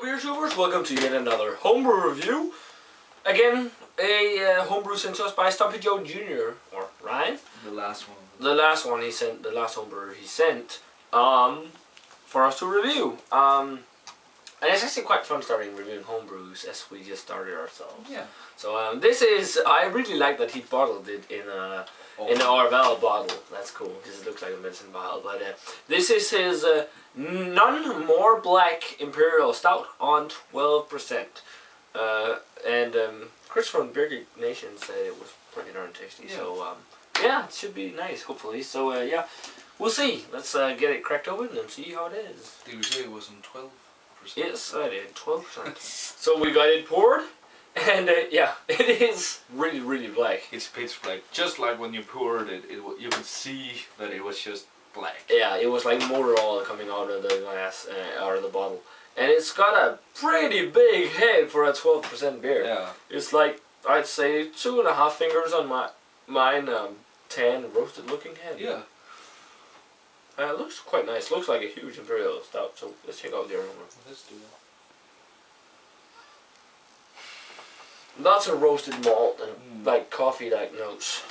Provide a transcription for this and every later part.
Hello beer tubers, welcome to yet another homebrew review. Again, a homebrew sent to us by StumpyJoeJr, or Ryan. The last one. The last one he sent, the last homebrew he sent, for us to review. And it's actually quite fun starting reviewing homebrews as we just started ourselves. Yeah. So this is, I really like that he bottled it in an Orvel bottle. That's cool because it looks like a medicine bottle. But this is his None More Black Imperial Stout on 12%. And Chris from Beer Geek Nation said it was pretty darn tasty. Yeah. So yeah, it should be nice, hopefully. So yeah, we'll see. Let's get it cracked open and see how it is. Did you say it was on 12%? Yes, I did. 12%. So we got it poured. And yeah, it is really, really black. It's pitch black. Just like when you poured it, you could see that it was just black. Yeah, it was like motor oil coming out of the glass, or the bottle. And it's got a pretty big head for a 12% beer. Yeah. It's like, I'd say 2.5 fingers on mine, tan, roasted looking head. Yeah. It looks quite nice. Looks like a huge Imperial Stout, so let's check out the aroma. Let's do that. Lots of roasted malt and like coffee-like notes.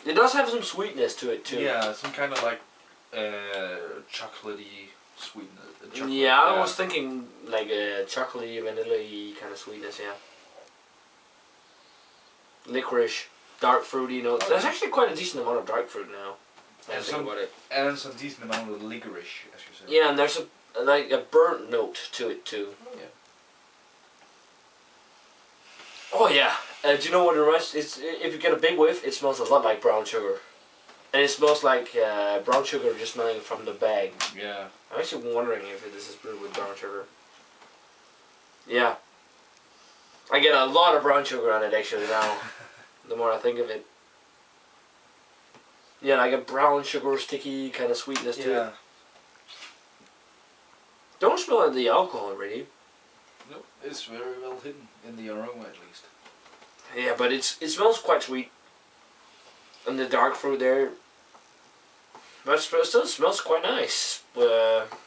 It does have some sweetness to it too. Yeah, some kind of like chocolatey sweetness. Yeah, I was thinking like a chocolatey, vanilla-y kind of sweetness. Yeah. Licorice, dark fruity notes. There's actually quite a decent amount of dark fruit now. And some decent amount of licorice, as you said. Yeah, and there's like a burnt note to it too. Oh yeah. Oh yeah. Do you know what it reminds? It's, if you get a big whiff, it smells a lot like brown sugar, and it smells like brown sugar just smelling from the bag. Yeah. I'm actually wondering if this is brewed with brown sugar. Yeah. I get a lot of brown sugar on it actually now. The more I think of it. Yeah, like a brown sugar sticky kind of sweetness to it. Don't smell the alcohol really. No, it's very well hidden in the aroma at least. Yeah, but it smells quite sweet. And the dark fruit there. But it still smells quite nice.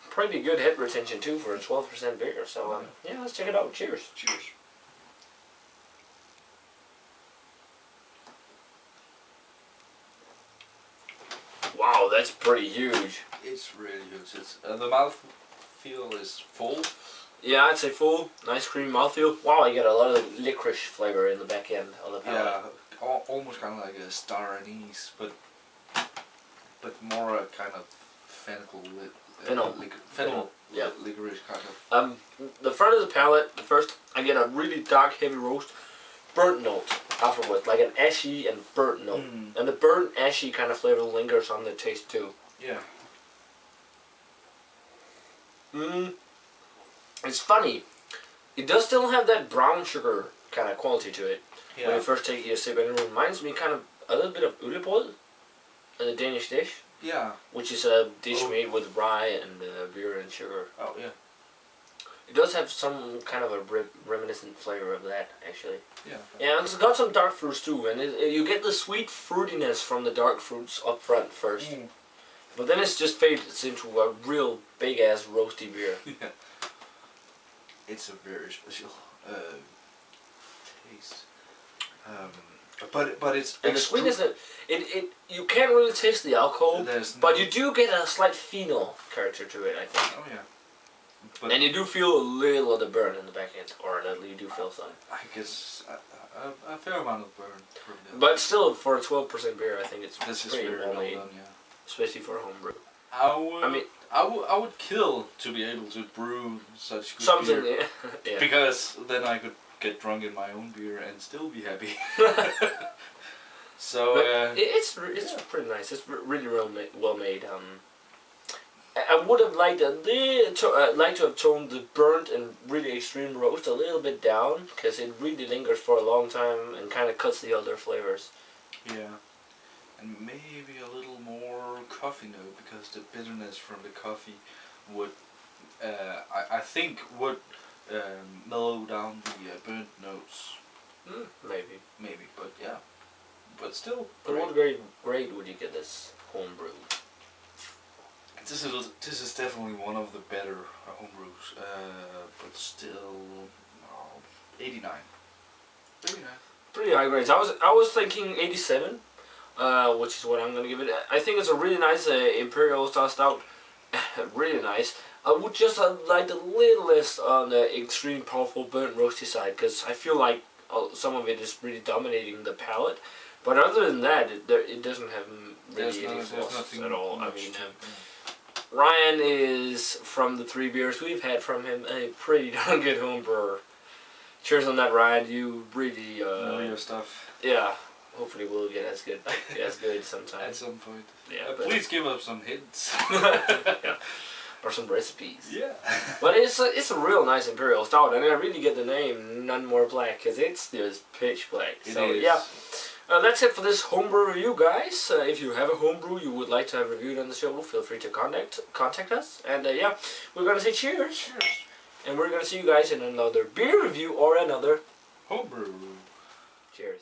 Pretty good head retention too for a 12% beer. So yeah, let's check it out. Cheers. Cheers. Wow, that's pretty huge. It's really huge. It's the mouthfeel is full. Yeah, I'd say full. Nice creamy mouthfeel. Wow, you get a lot of licorice flavor in the back end of the palate. Yeah, almost kind of like a star anise, but more a kind of fennel licorice kind of. The front of the palate, the first, I get a really dark, heavy roast, burnt note afterwards, like an ashy and burnt note, and the burnt, ashy kind of flavor lingers on the taste too. Yeah. It's funny. It does still have that brown sugar kind of quality to it. Yeah. When you first take a sip, and it reminds me kind of a little bit of ulebrød, the Danish dish. Yeah. Which is a dish made with rye and beer and sugar. Oh yeah. It does have some kind of a reminiscent flavor of that, actually. Yeah. Yeah, it's got some dark fruits too, and you get the sweet fruitiness from the dark fruits up front first. But then it just fades into a real big ass roasty beer. Yeah. It's a very special taste. But it's and the sweetness that you can't really taste the alcohol, but you do get a slight phenol character to it, I think. Oh yeah. But and you do feel a little of the burn in the back end, or at least you do feel some. I guess a fair amount of burn. But still, for a 12% beer, I think it's pretty well made, done, yeah. Especially for a homebrew. I would kill to be able to brew such good beer. Yeah. Because then I could get drunk in my own beer and still be happy. So it's pretty nice. It's really well made. I would have liked to have toned the burnt and really extreme roast a little bit down, because it really lingers for a long time and kind of cuts the other flavors. Yeah. And maybe a little more coffee note, because the bitterness from the coffee would, I think, would mellow down the burnt notes. Maybe, but yeah. But still. But what grade would you get this homebrew? This is definitely one of the better homebrews, but still 89. 89. Pretty high grades. I was thinking 87, which is what I'm gonna give it. I think it's a really nice Imperial Stout. Really nice. I would just like a little less on the extreme powerful burnt roasty side, because I feel like some of it is really dominating the palate. But other than that, it doesn't have really any flaws at all. I mean, Ryan is, from the 3 beers we've had from him, a pretty darn good home brewer. Cheers on that, Ryan. You really know your stuff. Yeah. Hopefully we'll get as good sometime. At some point. Yeah. Please give us some hints. Yeah. Or some recipes. Yeah. But it's a real nice Imperial Stout, and I really get the name None More Black, because it's just pitch black. So yeah. That's it for this homebrew review, guys. If you have a homebrew you would like to have reviewed on the show, feel free to contact us. And yeah, we're gonna say cheers. Cheers. And we're gonna see you guys in another beer review or another homebrew. Cheers.